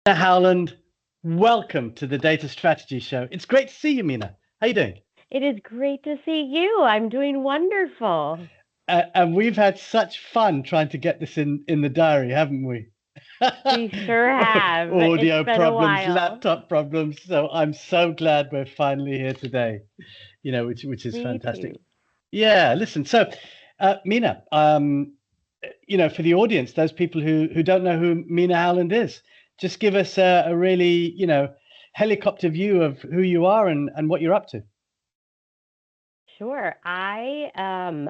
Howland, welcome to the Data Strategy Show. It's great to see you, Meena. How you doing? It is great to see you. I'm doing wonderful. And we've had such fun trying to get this in the diary, haven't we? We sure have. It's Audio been a problems, while. laptop problems. So I'm so glad we're finally here today. Which is Me fantastic. too. Yeah, listen. So, Meena, for the audience, those people who don't know who Meena Howland is, just give us a really, helicopter view of who you are and what you're up to. Sure. I am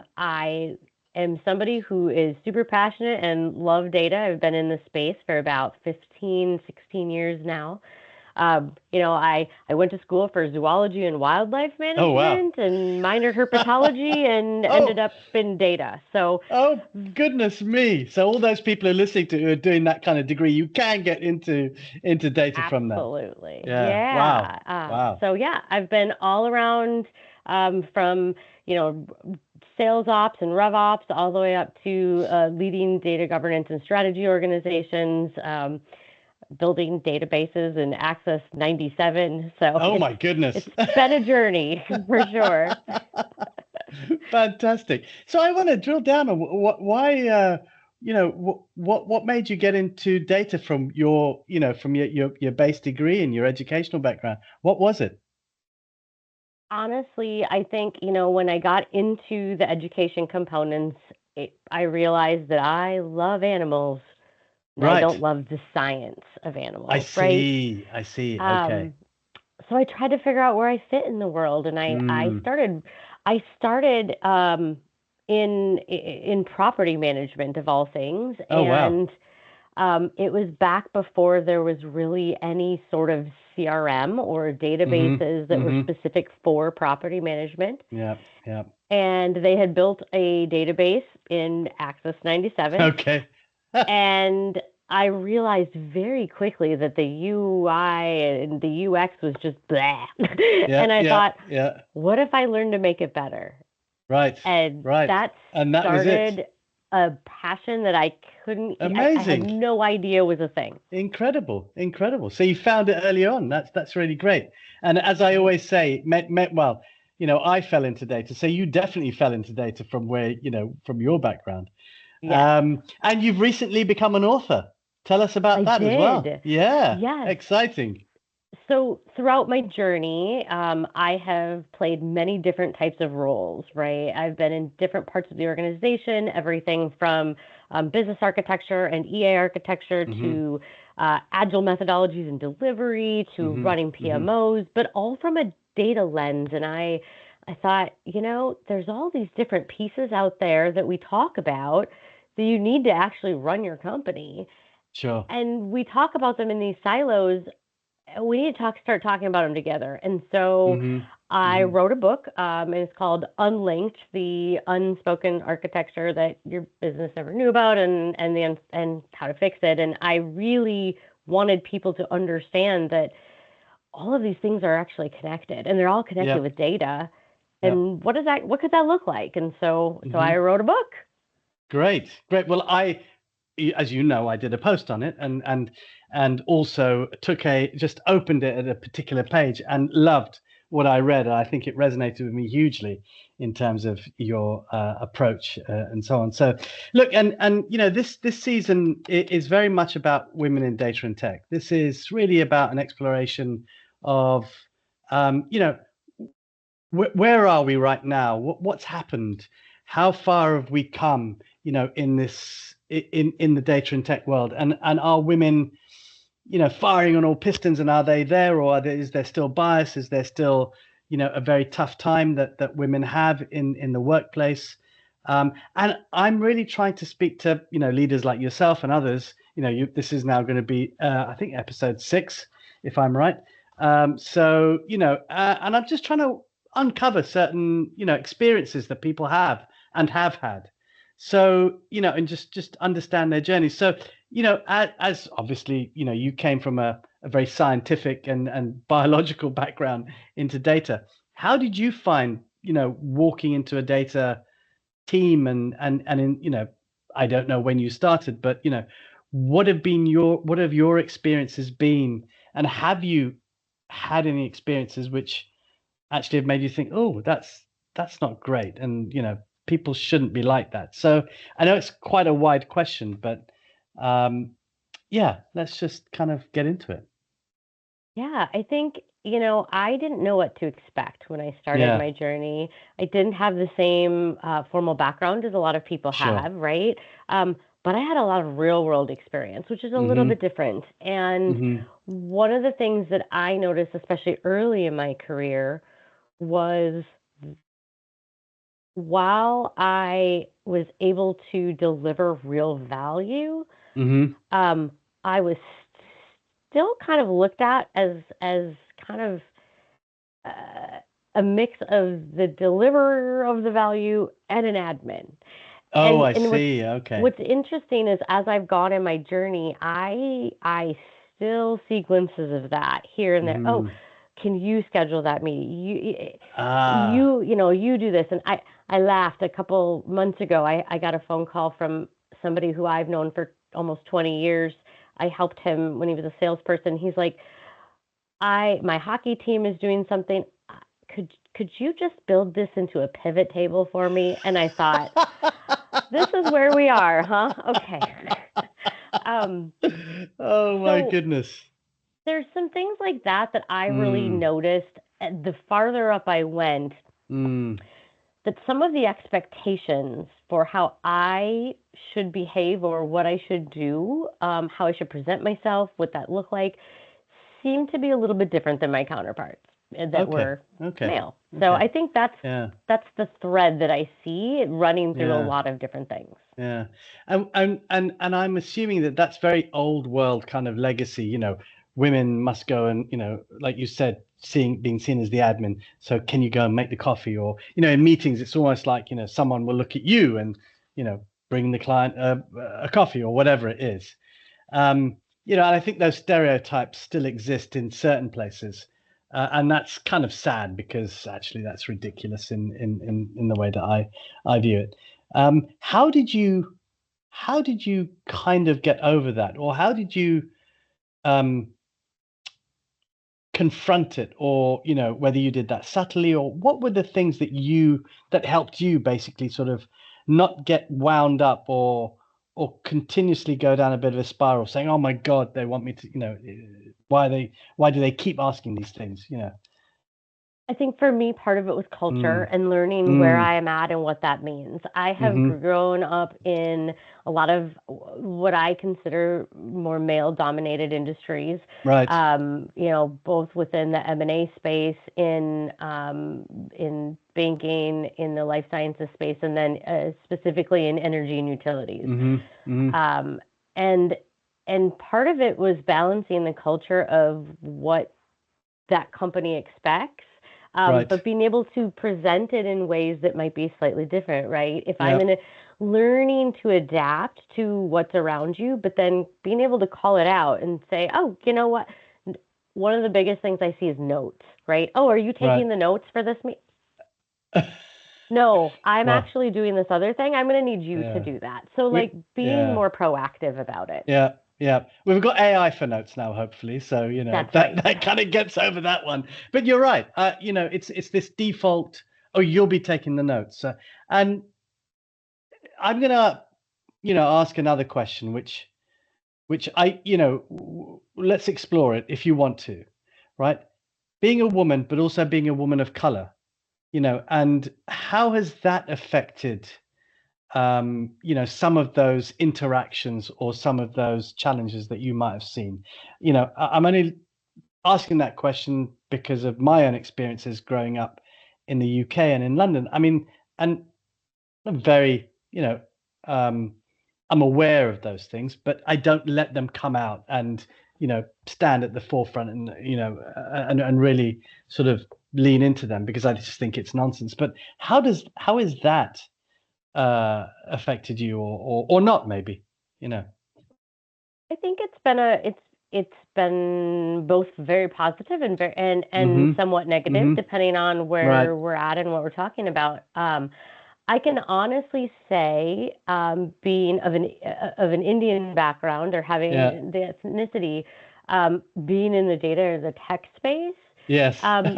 somebody who is super passionate and love data. I've been in this space for about 15, 16 years now. I went to school for zoology and wildlife Oh, wow. management and minored herpetology and ended Oh, up in data. So oh, goodness me. So all those people who are listening to who are doing that kind of degree, you can get into data from that. absolutely. Yeah. Wow. Yeah. Wow. So yeah, I've been all around from, you know, sales ops and rev ops all the way up to leading data governance and strategy organizations, building databases in Access 97. So Oh it's my goodness. it's been a journey for sure. Fantastic. So I want to drill down on why, what made you get into data from your base degree and your educational background? What was it? Honestly, I think, when I got into the education components, I realized that I love animals and I Right. don't love the science of I animals, right? see. I see. Okay. Um, so I tried to figure out where I fit in the world, and Hmm. I started in property management of all things, Oh, wow. and it was back before there was really any sort of CRM or Hmm. databases that were Hmm. specific for property management. Yeah. Yeah. And they had built a database in Access 97. Okay. And I realized very quickly that the UI and the UX was just blah. Yeah. And I Yeah. thought, Yeah. what if I learned to make it better? Right. And Right. that And that was it. started a passion that I had Amazing. no idea was a thing. Incredible, incredible. So you found it early on. That's really great. And as I always say, well, I fell into data. So you definitely fell into data from where, from your background. Yes, And you've recently become an author. Tell us about I that as well. did. Yeah, Yes. exciting. So throughout my journey, I have played many different types of roles, right? I've been in different parts of the organization, everything from business architecture and EA architecture Hmm. to agile methodologies and delivery to Hmm. running Hmm. PMOs, but all from a data lens. And I thought, there's all these different pieces out there that we talk about that you need to actually run your company. Sure. And we talk about them in these silos. We need to start talking about them together. And so Hmm. I Hmm. wrote a book, and it's called Unlinked: The Unspoken Architecture That Your Business Never Knew About, and how to fix it. And I really wanted people to understand that all of these things are actually connected, and they're all connected Yep. with data. Yep. And what could that look like? And so I Hmm. wrote a book. Great. Great. Well, as you know, I did a post on it and also just opened it at a particular page and loved what I read. I think it resonated with me hugely in terms of your approach and so on. So, look, and this season is very much about women in data and tech. This is really about an exploration of, you know, where are we right now? What's happened? How far have we come? In this in the data and tech world, and are women, firing on all pistons, and are they there, or is there still bias? Is there still, a very tough time that women have in the workplace? And I'm really trying to speak to leaders like yourself and others. This is now going to be I think episode 6, if I'm right. So and I'm just trying to uncover certain experiences that people have and have had. So and just understand their journey. So as obviously you came from a very scientific and biological background into data. How did you find walking into a data team and in I don't know when you started, but what have your experiences been, and have you had any experiences which actually have made you think, oh, that's not great, and people shouldn't be like that. So I know it's quite a wide question, but yeah, let's just kind of get into it. Yeah, I think, I didn't know what to expect when I started Yeah, my journey. I didn't have the same formal background as a lot of people sure. have, right? But I had a lot of real world experience, which is a little Mm-hmm. bit different. And Mm-hmm. one of the things that I noticed, especially early in my career, was while I was able to deliver real value, Mm-hmm. um, I was still kind of looked at as kind of uh, a mix of the deliverer of the value and an admin. Oh, I And see. Okay. what's interesting is as I've gone in my journey, I still see glimpses of that here and there. Oh, Mm-hmm. can you schedule that meeting? Ah. You do this. And I laughed a couple months ago. I got a phone call from somebody who I've known for almost 20 years. I helped him when he was a salesperson. He's like, my hockey team is doing something. Could you just build this into a pivot table for me? And I thought, this is where we are, huh? Okay. um, Oh my so goodness. there's some things like that I really Mm. noticed. The farther up I went, Mm. that some of the expectations for how I should behave or what I should do, how I should present myself, what that looked like, seemed to be a little bit different than my counterparts that Okay. were Okay. male. So Okay. I think that's Yeah. that's the thread that I see running through a Yeah. lot of different things. Yeah. And I'm assuming that that's very old world kind of legacy, women must go and, like you said, being seen as the admin. So can you go and make the coffee? Or, in meetings, it's almost like, someone will look at you and, you know, bring the client a coffee or whatever it is. Um, and I think those stereotypes still exist in certain places. And that's kind of sad because actually that's ridiculous in the way that I view it. How did you kind of get over that, or how did you um, confront it, or whether you did that subtly, or what were the things that helped you basically sort of not get wound up or continuously go down a bit of a spiral, saying, "Oh my God, they want me to," why do they keep asking these things? I think for me, part of it was culture Mm, and learning where mm, I am at and what that means. I have mm-hmm. grown up in a lot of what I consider more male-dominated industries, Right. both within the M&A space, in banking, in the life sciences space, and then specifically in energy and utilities. Mm-hmm. Mm-hmm. Um, and and part of it was balancing the culture of what that company expects, Right. but being able to present it in ways that might be slightly different, right? If I'm Yeah. in a learning to adapt to what's around you, but then being able to call it out and say, oh, you know what? One of the biggest things I see is notes, right? Oh, are you Right. taking the notes for this meeting? No, I'm Well, actually doing this other thing. I'm going to need you to yeah. do that. So, like, We being yeah. more proactive about it. Yeah, yeah. We've got AI for notes now, hopefully. So, That's that right. that kind of gets over that one. But you're right. It's this default, oh, you'll be taking the notes. And I'm gonna, ask another question, which let's explore it if you want to, right? Being a woman, but also being a woman of color, and how has that affected some of those interactions or some of those challenges that you might have seen? I'm only asking that question because of my own experiences growing up in the UK and in London. I mean, and I'm very, um, I'm aware of those things, but I don't let them come out and, stand at the forefront and, and really sort of lean into them because I just think it's nonsense. But how is that affected you, or not, maybe, you know? I think it's been both very positive and and Mhm. somewhat negative, Mhm. depending on Right. where we're at and what we're talking about. I can honestly say, being of an Indian background or Yeah. having the ethnicity, being in the data or the tech space, Yes. um,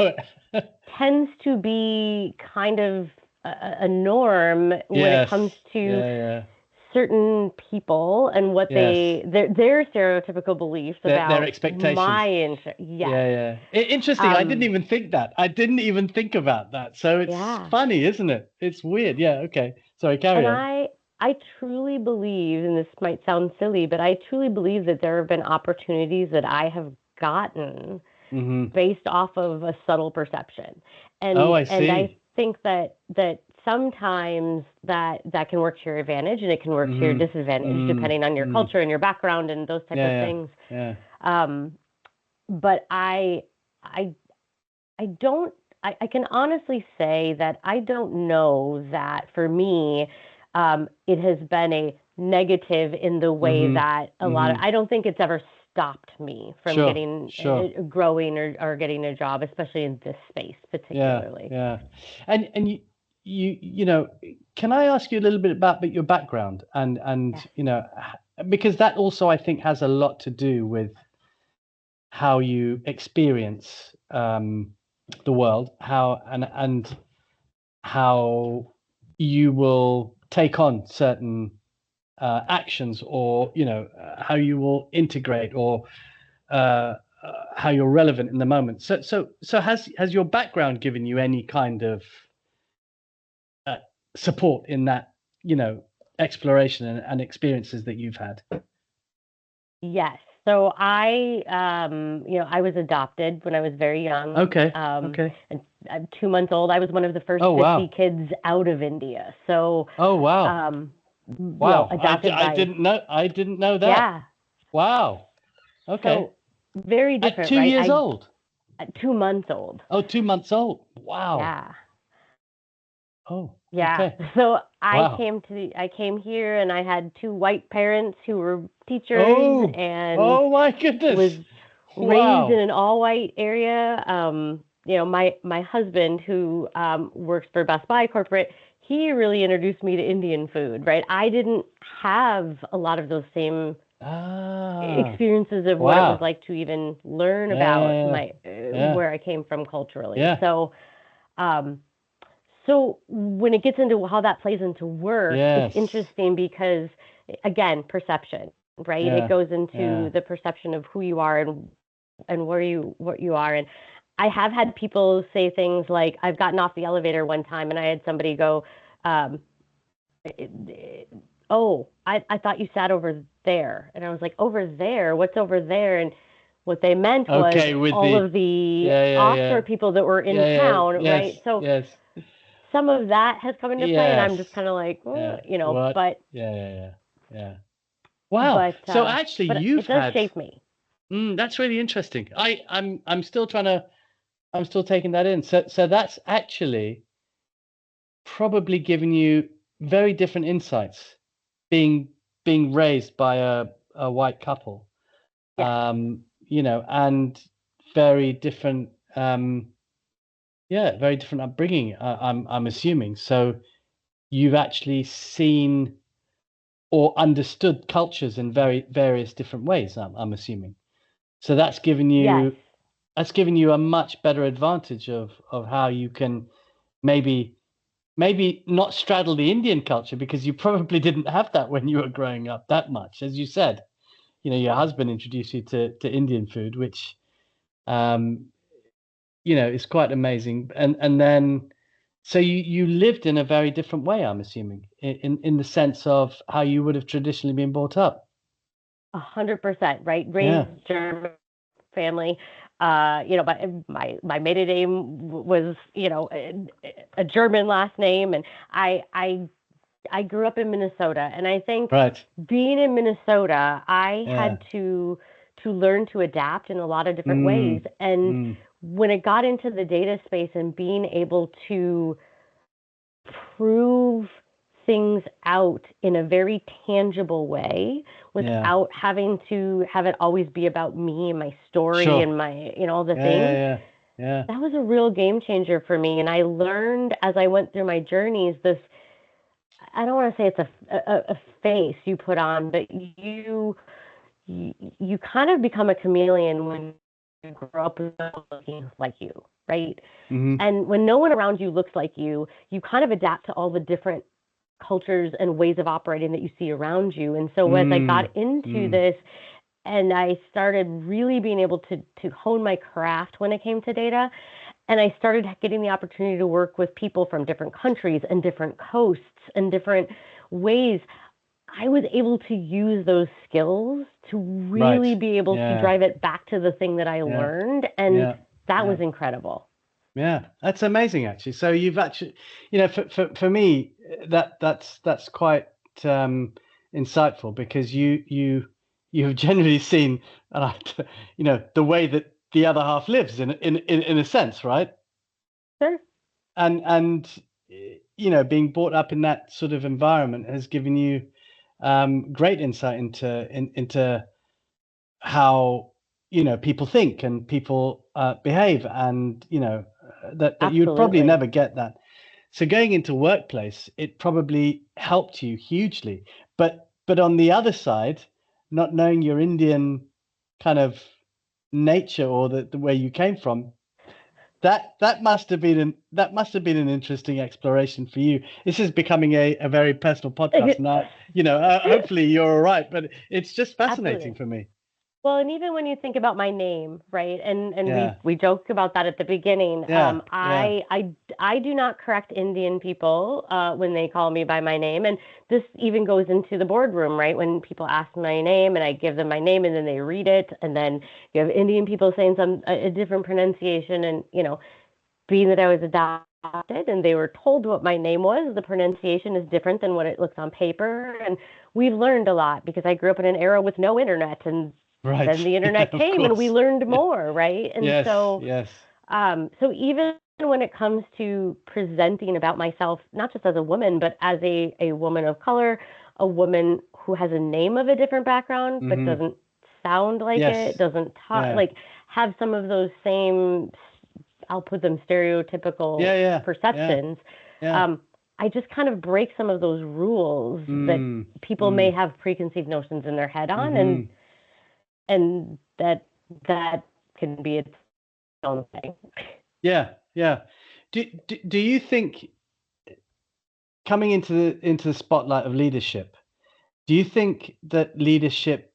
tends to be kind of a norm when it comes Yes. to Yeah. Yeah. certain people and what Yes. their stereotypical beliefs Their about expectations. yes. Yeah. Yeah. Interesting. I didn't Um, even think that. I didn't even think about that. So it's yeah. funny, isn't it? It's weird. Yeah. Okay. Sorry. Carry And on. I truly believe, and this might sound silly, but I truly believe that there have been opportunities that I have gotten Hmm. based off of a subtle perception. Oh, And I I see. think that sometimes that can work to your advantage and it can work to your Hmm. disadvantage Mm. depending on your Mm. culture and your background and those type Yeah. of Yeah. things. Yeah. Um, but I I don't I can honestly say that I don't know that for me, it has been a negative in the way Hmm. that a lot of, Hmm. I don't think it's ever stopped me from Sure. getting, Sure. growing or getting a job, especially in this space Yeah. particularly. Yeah. And you know, can I ask you a little bit about your background and Yes. because that also I think has a lot to do with how you experience the world, how and how you will take on certain actions, or how you will integrate, or uh, how you're relevant in the moment. So has your background given you any kind of uh, support in that, you know, exploration and experiences that you've had? Yes. So I was adopted when I was very young. Okay. Okay. And I'm 2 months old. I was one of the first Oh 50 wow. kids out of India. So, Oh wow. um, Wow. adopted I by, didn't know that. yeah. Wow. Okay. So very At different, 2 right? years old. At 2 months old. Oh, 2 months old. Wow. Yeah. Oh, Yeah. okay. So Wow. I came here and I had two white parents who were teachers Oh, and oh my was goodness. raised in Wow. an all white area. My husband who works for Best Buy corporate, he really introduced me to Indian food, right? I didn't have a lot of those same Ah, experiences of what it was wow. like to even learn about Yeah, my yeah, where I came from culturally. yeah, Um, so when it gets into how that plays into work, it's yes, interesting because again, perception, right? It yeah, goes yeah. into the perception of who you are and where you what you are. And I have had people say things like, I've gotten off the elevator one time and I had somebody go, um, oh, I thought you sat over there. And I was like, over there? What's over there? And what they meant was Okay, with all the, of the yeah, yeah, offshore yeah, people that were in yeah, yeah, town, right? yes, So yes, some of that has come into play, and I'm just yes, kind of like, yeah. What? but Yeah, yeah, yeah, yeah. Wow. but So uh, actually, but you've it does had. shape me. That's really interesting. I'm still trying to. I'm still taking that in. So that's actually probably given you very different insights, being raised by a white couple, Yes, and very different, yeah, very different upbringing. I'm assuming. So you've actually seen or understood cultures in very various different ways. I'm assuming. So yes, that's given you a much better advantage of how you can maybe not straddle the Indian culture, because you probably didn't have that when you were growing up that much. As you said, your husband introduced you to Indian food, which um, is quite amazing. And then so you lived in a very different way, I'm assuming, in the sense of how you would have traditionally been brought up. 100%, right? Yeah. Raised German family. But my maiden name was, a German last name, and I grew up in Minnesota, and I think Right. being in Minnesota, I Yeah. had to learn to adapt in a lot of different ways. Mm. And Mm. when it got into the data space and being able to prove things out in a very tangible way Yeah. without having to have it always be about me and my story Sure. and my, all the Yeah. Yeah. things, Yeah. Yeah. that was a real game changer for me. And I learned as I went through my journeys I don't want to say it's a face you put on, but you kind of become a chameleon when you grow up looking like you, right? Mm-hmm. And when no one around you looks like you kind of adapt to all the different cultures and ways of operating that you see around you. And so as I got into this and I started really being able to hone my craft when it came to data, and I started getting the opportunity to work with people from different countries and different coasts and different ways, I was able to use those skills to really be able to drive it back to the thing that I learned. And that was incredible. Yeah, that's amazing, actually. So you've actually, for me, that's quite insightful, because you have generally seen, the way that the other half lives in a sense, right? Sure. And being brought up in that sort of environment has given you great insight into how people think and people behave, and that you would probably never get that. So going into workplace, it probably helped you hugely. But on the other side, not knowing your Indian kind of nature, or the way you came from, that must have been an interesting exploration for you. This is becoming a very personal podcast now. Hopefully you're all right, but it's just fascinating for me. Well, and even when you think about my name, right? And we joked about that at the beginning. I do not correct Indian people when they call me by my name, and this even goes into the boardroom, right? When people ask my name and I give them my name, and then they read it, and then you have Indian people saying a different pronunciation, and being that I was adopted and they were told what my name was, the pronunciation is different than what it looks on paper, and we've learned a lot because I grew up in an era with no internet, and then the internet came and we learned more, right? And so even when it comes to presenting about myself, not just as a woman, but as a woman of color, a woman who has a name of a different background, but doesn't sound like it, doesn't talk, like have some of those same, I'll put them stereotypical perceptions. I just kind of break some of those rules that people may have preconceived notions in their head on, and that can be its own thing. Do you think, coming into the spotlight of leadership, do you think that leadership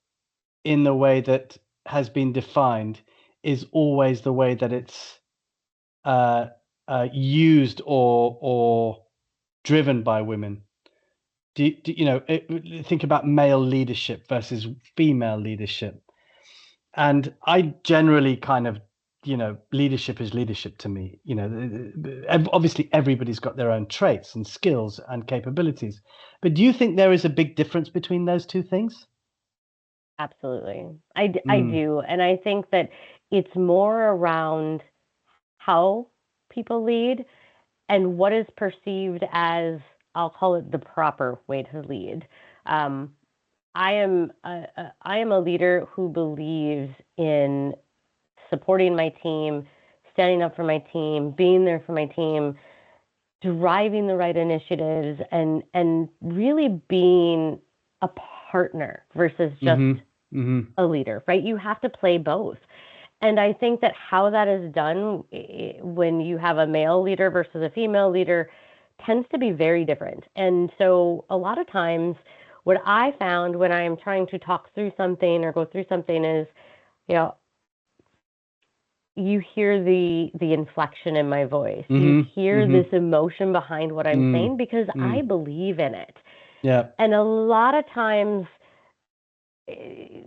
in the way that has been defined is always the way that it's used or driven by women? Do think about male leadership versus female leadership? And I generally kind of, leadership is leadership to me. Obviously everybody's got their own traits and skills and capabilities, but do you think there is a big difference between those two things? Absolutely. I do. And I think that it's more around how people lead and what is perceived as, I'll call it, the proper way to lead. I am a leader who believes in supporting my team, standing up for my team, being there for my team, driving the right initiatives, and really being a partner versus just a leader, right? You have to play both. And I think that how that is done when you have a male leader versus a female leader tends to be very different. And so a lot of times what I found when I'm trying to talk through something or go through something is, you hear the inflection in my voice. You hear this emotion behind what I'm saying because I believe in it. Yeah. And a lot of times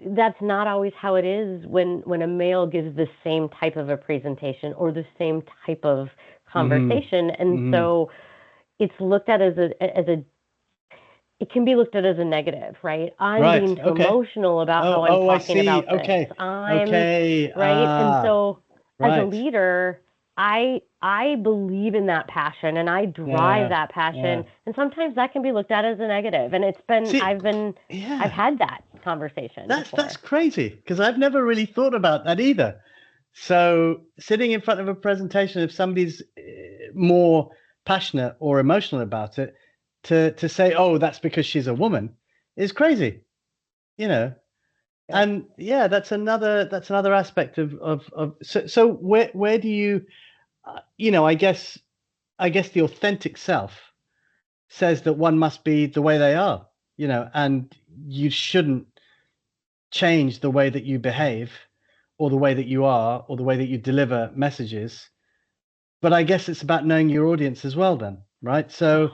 that's not always how it is when a male gives the same type of a presentation or the same type of conversation. And so it's looked at as it can be looked at as a negative, right? I'm being too emotional about how I'm talking about this. Right? And so as a leader, I believe in that passion and I drive that passion. And sometimes that can be looked at as a negative. And I've had that conversation. That's crazy, because I've never really thought about that either. So sitting in front of a presentation, if somebody's more passionate or emotional about it, to say, oh, that's because she's a woman is crazy, you know. Yeah. And yeah, that's another aspect of so where do you you know, I guess the authentic self says that one must be the way they are, you know, and you shouldn't change the way that you behave or the way that you are or the way that you deliver messages. But I guess it's about knowing your audience as well then, right? So,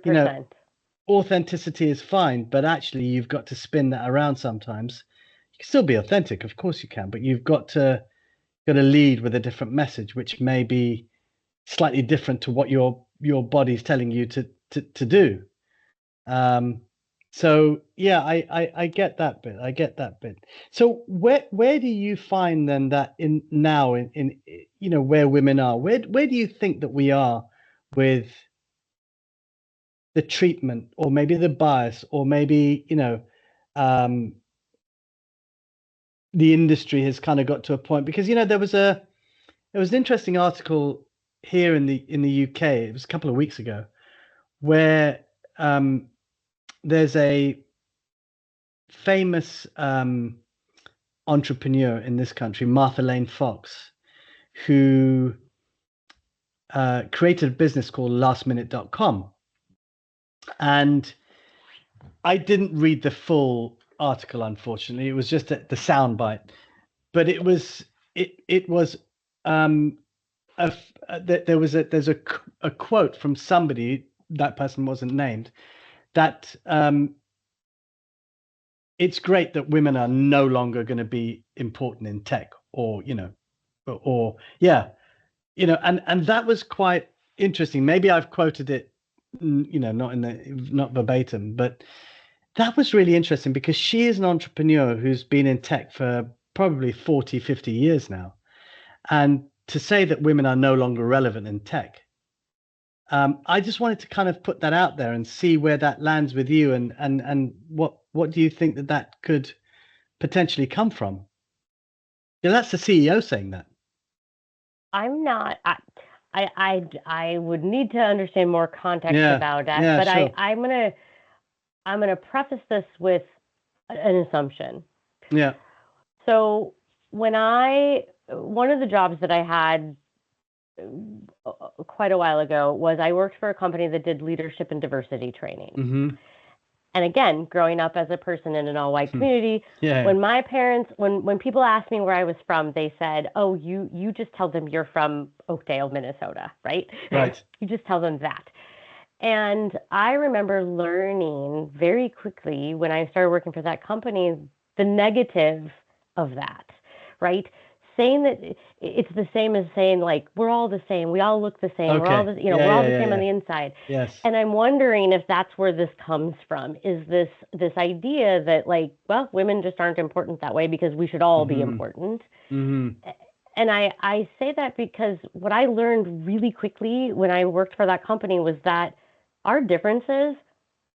you know, 100%. authenticity is fine, but actually you've got to spin that around sometimes. You can still be authentic, of course you can, but you've got to lead with a different message, which may be slightly different to what your body's telling you to do. So yeah, I get that bit. I get that bit. So where do you find then that in now in you know where women are? Where do you think that we are with the treatment or maybe the bias or maybe you know um, the industry has kind of got to a point because you know there was an interesting article here in the UK. It was a couple of weeks ago where um, there's a famous entrepreneur in this country, Martha Lane Fox, who created a business called lastminute.com. And I didn't read the full article, unfortunately. It was just the soundbite, but it was there's a quote from somebody, that person wasn't named, that it's great that women are no longer going to be important in tech or you know or yeah you know and that was quite interesting. Maybe I've quoted it you know not verbatim, but that was really interesting because she is an entrepreneur who's been in tech for probably 40, 50 years now, and to say that women are no longer relevant in tech, I just wanted to kind of put that out there and see where that lands with you, and what do you think that could potentially come from? Yeah, that's the CEO saying that. I'm not. I would need to understand more context Yeah, about that, yeah, but sure. I'm gonna preface this with an assumption. Yeah. So one of the jobs that I had quite a while ago was I worked for a company that did leadership and diversity training. Mm-hmm. And again, growing up as a person in an all-white community, Yeah. when my parents, when people asked me where I was from, they said, "Oh, you just tell them you're from Oakdale, Minnesota, right?" Right. You just tell them that. And I remember learning very quickly when I started working for that company the negative of that, right? Saying that it's the same as saying like we're all the same, we all look the same, we're all Okay. the you know Yeah, we're all yeah, the yeah, same on yeah. the inside. Yes. And I'm wondering if that's where this comes from. Is this idea that like, well, women just aren't important that way because we should all be Mm-hmm. important. Mm-hmm. And I say that because what I learned really quickly when I worked for that company was that our differences,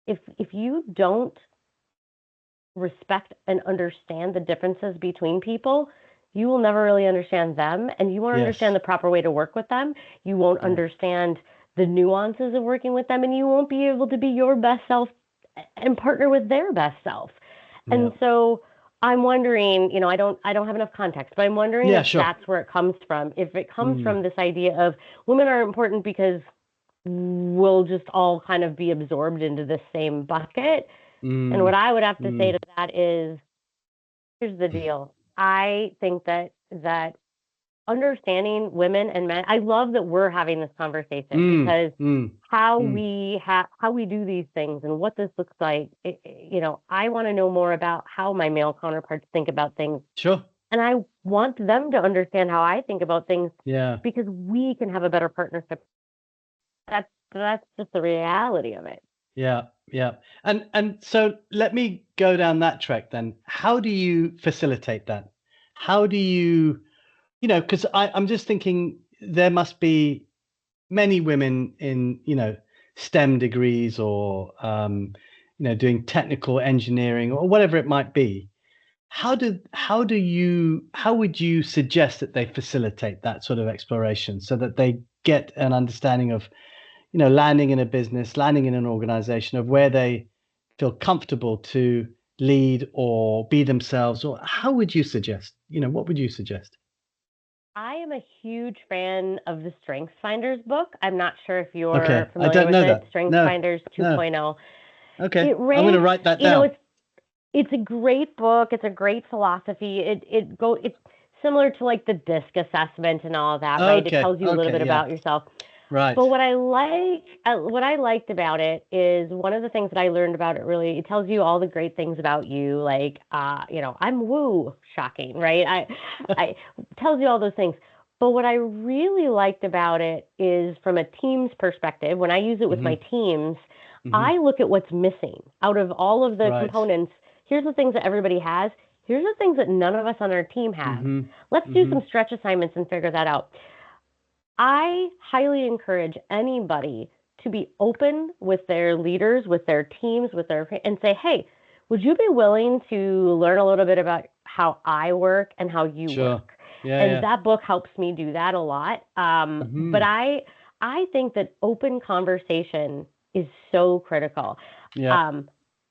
if you don't respect and understand the differences between people, you will never really understand them, and you won't understand Yes. the proper way to work with them. You won't Yeah. understand the nuances of working with them, and you won't be able to be your best self and partner with their best self. Yeah. And so I'm wondering, I don't have enough context, but I'm wondering Yeah, if sure. that's where it comes from. If it comes Mm. from this idea of women are important because we'll just all kind of be absorbed into the same bucket. And what Mm. I would have to say Mm. to that is, here's the deal. I think that understanding women and men, I love that we're having this conversation Mm. because Mm. how Mm. we do these things and what this looks like, I want to know more about how my male counterparts think about things, Sure. and I want them to understand how I think about things Yeah. because we can have a better partnership. That's just the reality of it. Yeah. Yeah. And so let me go down that track then. How do you facilitate that? How do you, you know, because I'm just thinking there must be many women in, you know, STEM degrees or, you know, doing technical engineering or whatever it might be. How would you suggest that they facilitate that sort of exploration so that they get an understanding of, landing in a business, landing in an organization, of where they feel comfortable to lead or be themselves? Or how would you suggest, what would you suggest? I am a huge fan of the Strengths Finders book. I'm not sure if you're Okay, I familiar don't with know it, that. Strengths No, Finders no. 2.0. Okay, It I'm going to ranks, write that down. it's a great book. It's a great philosophy. It's similar to like the DISC assessment and all of that, right? It Okay, tells you a little bit yeah, about yourself. right. But what I liked about it is one of the things that I learned about it really, it tells you all the great things about you, like, I'm woo, shocking, right? I tells you all those things. But what I really liked about it is from a team's perspective, when I use it with my teams, I look at what's missing out of all of the Right. components. Here's the things that everybody has. Here's the things that none of us on our team have. Let's do some stretch assignments and figure that out. I highly encourage anybody to be open with their leaders, with their teams, and say, hey, would you be willing to learn a little bit about how I work and how you work? And that book helps me do that a lot. But I think that open conversation is so critical. Yeah.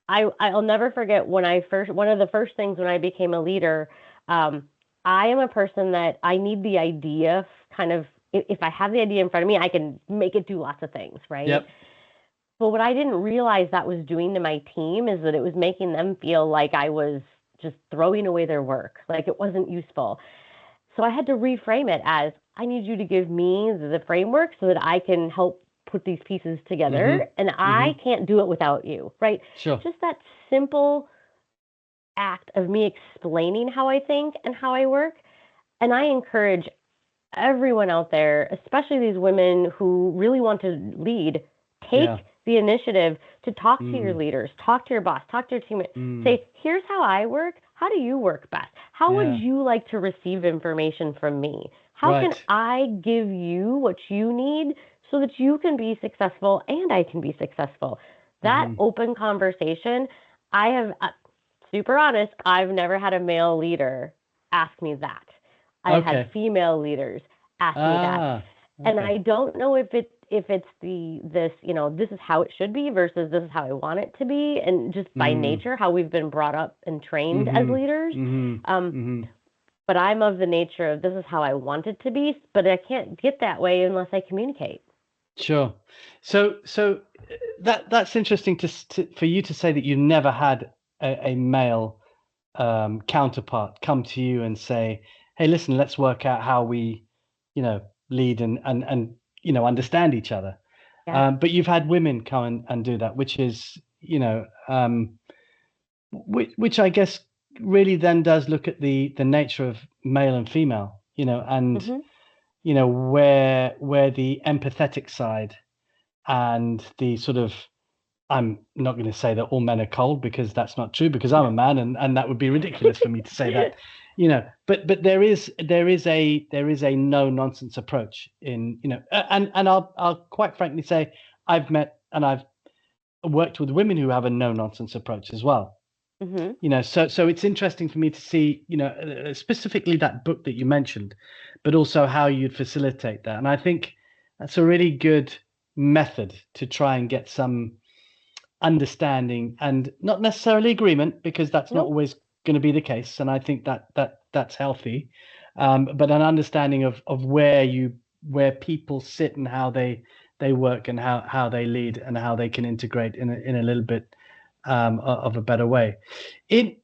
I'll never forget one of the first things when I became a leader. I am a person that I need the idea kind of, if I have the idea in front of me, I can make it do lots of things, right? Yep. But what I didn't realize that was doing to my team is that it was making them feel like I was just throwing away their work, like it wasn't useful. So I had to reframe it as, I need you to give me the framework so that I can help put these pieces together, and I can't do it without you, right? Sure. Just that simple act of me explaining how I think and how I work. And I encourage everyone out there, especially these women who really want to lead, take the initiative to talk to your leaders, talk to your boss, talk to your team. Say, here's how I work. How do you work best? How would you like to receive information from me? How can I give you what you need so that you can be successful and I can be successful? That open conversation, I have, super honest, I've never had a male leader ask me that. I've had female leaders ask me that. And I don't know if it's this is how it should be versus this is how I want it to be, and just by nature how we've been brought up and trained as leaders. But I'm of the nature of this is how I want it to be, but I can't get that way unless I communicate. Sure. So that's interesting for you to say that you never had a male counterpart come to you and say, hey, listen, let's work out how we, lead and understand each other. But you've had women come and do that, which is, which I guess really then does look at the nature of male and female, and where the empathetic side and the sort of, I'm not going to say that all men are cold, because that's not true, because I'm a man, and that would be ridiculous for me to say that, but there is a no nonsense approach in, and I'll quite frankly say I've met and I've worked with women who have a no nonsense approach as well. So it's interesting for me to see, specifically that book that you mentioned, but also how you'd facilitate that. And I think that's a really good method to try and get some understanding, and not necessarily agreement, because that's not always going to be the case. And I think that's healthy, but an understanding of where people sit and how they work and how they lead and how they can integrate in a little bit of a better way in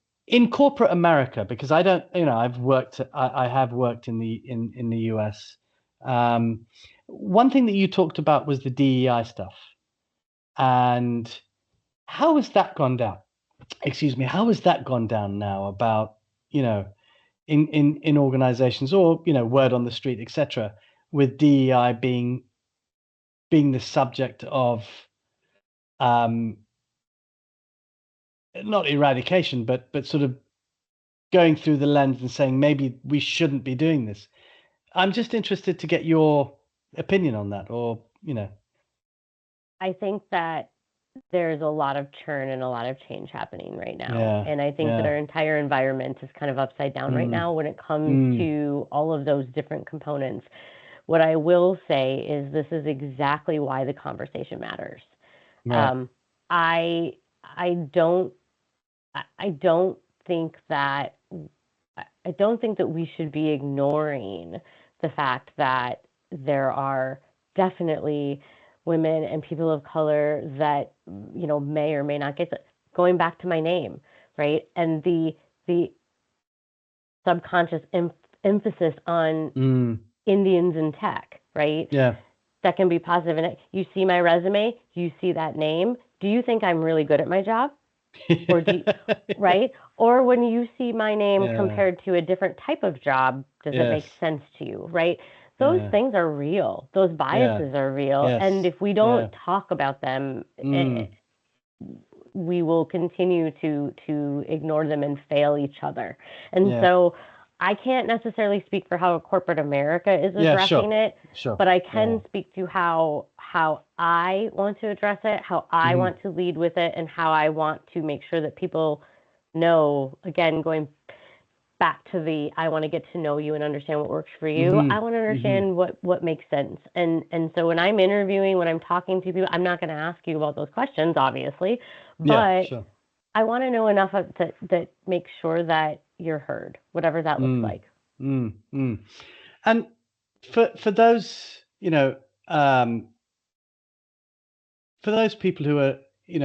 corporate America, because I don't, I have worked in the US. One thing that you talked about was the DEI stuff, and how has that gone down? Excuse me, how has that gone down now about, in organizations, or, word on the street, etc., with DEI being the subject of not eradication, but sort of going through the lens and saying maybe we shouldn't be doing this. I'm just interested to get your opinion on that, or I think that there's a lot of churn and a lot of change happening right now. And I think that our entire environment is kind of upside down right now when it comes to all of those different components. What I will say is this is exactly why the conversation matters. Right. I I don't I don't think that we should be ignoring the fact that there are definitely women and people of color that may or may not get going back to my name, right? And the subconscious emphasis on Indians in tech, right? Yeah. That can be positive. And you see my resume, you see that name. Do you think I'm really good at my job? Or do you, right? Or when you see my name compared to a different type of job, does it make sense to you, right? Those things are real. Those biases are real. And if we don't talk about them, we will continue to ignore them and fail each other. And so I can't necessarily speak for how corporate America is addressing it, but I can speak to how I want to address it, how I want to lead with it, and how I want to make sure that people know, again, going back to I want to get to know you and understand what works for you. I want to understand what makes sense. And so when I'm interviewing, when I'm talking to people, I'm not going to ask you about those questions, obviously, but I want to know enough that makes sure that you're heard, whatever that looks like. And for those, for those people who are,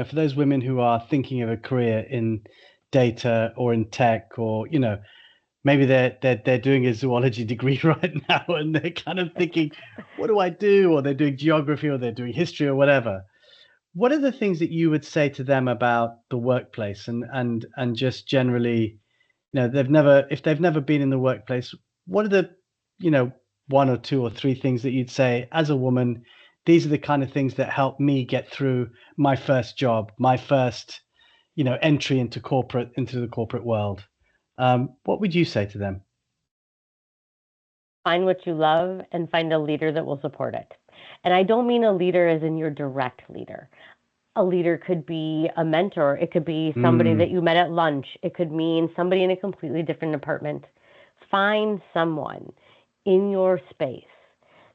for those women who are thinking of a career in data or in tech, or maybe they're doing a zoology degree right now and they're kind of thinking, what do I do? Or they're doing geography, or they're doing history, or whatever. What are the things that you would say to them about the workplace and just generally, if they've never been in the workplace, what are the, one or two or three things that you'd say as a woman, these are the kind of things that help me get through my first job, my first, entry into the corporate world? What would you say to them? Find what you love and find a leader that will support it. And I don't mean a leader as in your direct leader. A leader could be a mentor. It could be somebody that you met at lunch. It could mean somebody in a completely different department. Find someone in your space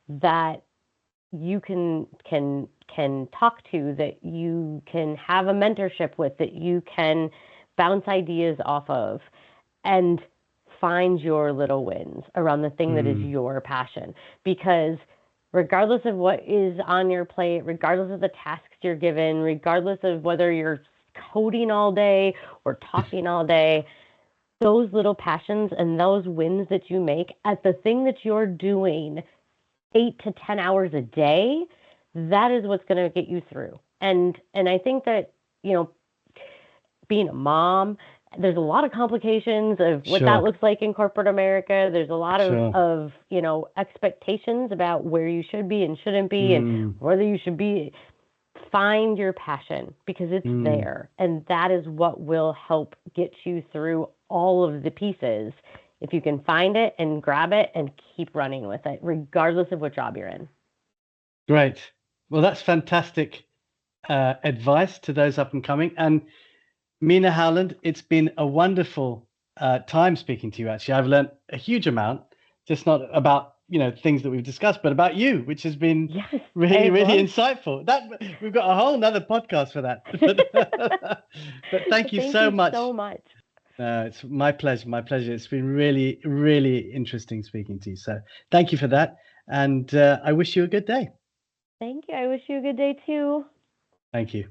that you can talk to, that you can have a mentorship with, that you can bounce ideas off of, and find your little wins around the thing that is your passion. Because regardless of what is on your plate, regardless of the tasks you're given, regardless of whether you're coding all day or talking all day, those little passions and those wins that you make at the thing that you're doing 8 to 10 hours a day, that is what's going to get you through. And I think that, being a mom, there's a lot of complications of what that looks like in corporate America. There's a lot of expectations about where you should be and shouldn't be and whether you should be. Find your passion, because it's there. And that is what will help get you through all of the pieces. If you can find it and grab it and keep running with it, regardless of what job you're in. Great. Well, that's fantastic advice to those up and coming. And Meenu Howland, it's been a wonderful time speaking to you. Actually, I've learned a huge amount, just not about things that we've discussed, but about you, which has been really insightful. That we've got a whole nother podcast for that. But thank you so much. So much. It's my pleasure. My pleasure. It's been really, really interesting speaking to you. So thank you for that. And I wish you a good day. Thank you. I wish you a good day too. Thank you.